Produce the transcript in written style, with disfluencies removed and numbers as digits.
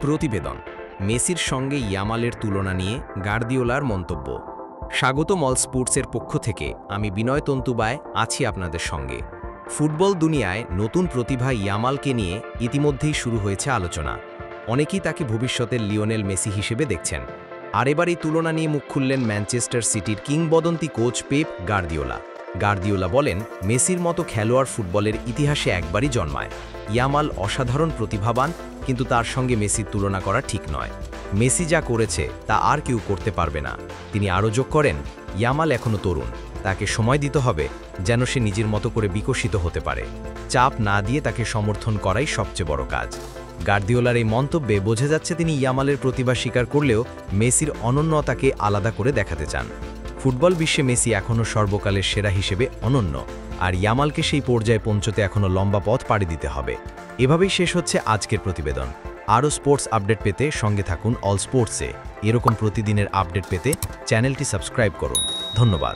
প্রতিবেদন মেসির সঙ্গে ইয়ামালের তুলনা নিয়ে গার্দিওলার মন্তব্য। স্বাগত অল স্পোর্টসের পক্ষ থেকে আমি বিনয় তন্তুবায় আছি আপনাদের সঙ্গে। ফুটবল দুনিয়ায় নতুন প্রতিভা ইয়ামালকে নিয়ে ইতিমধ্যেই শুরু হয়েছে আলোচনা। অনেকেই তাকে ভবিষ্যতের লিওনেল মেসি হিসেবে দেখছেন। আর এবার এই তুলনা নিয়ে মুখ খুললেন ম্যানচেস্টার সিটির কিংবদন্তি কোচ পেপ গার্দিওলা বলেন, মেসির মতো খেলোয়াড় ফুটবলের ইতিহাসে একবারই জন্মায়। ইয়ামাল অসাধারণ প্রতিভাবান, কিন্তু তার সঙ্গে মেসির তুলনা করা ঠিক নয়। মেসি যা করেছে তা আর কেউ করতে পারবে না। তিনি আরও যোগ করেন, ইয়ামাল এখনও তরুণ, তাকে সময় দিতে হবে যেন সে নিজের মতো করে বিকশিত হতে পারে। চাপ না দিয়ে তাকে সমর্থন করাই সবচেয়ে বড় কাজ। গার্দিওলার এই মন্তব্যে বোঝা যাচ্ছে তিনি ইয়ামালের প্রতিভা স্বীকার করলেও মেসির অনন্যতাকে আলাদা করে দেখাতে চান। ফুটবল বিশ্বে মেসি এখনও সর্বকালের সেরা হিসেবে অনন্য, আর ইয়ামালকে সেই পর্যায়ে পৌঁছতে এখনও লম্বা পথ পাড়ি দিতে হবে। এভাবেই শেষ হচ্ছে আজকের প্রতিবেদন। আরও স্পোর্টস আপডেট পেতে সঙ্গে থাকুন অল স্পোর্টসে। এরকম প্রতিদিনের আপডেট পেতে চ্যানেলটি সাবস্ক্রাইব করুন। ধন্যবাদ।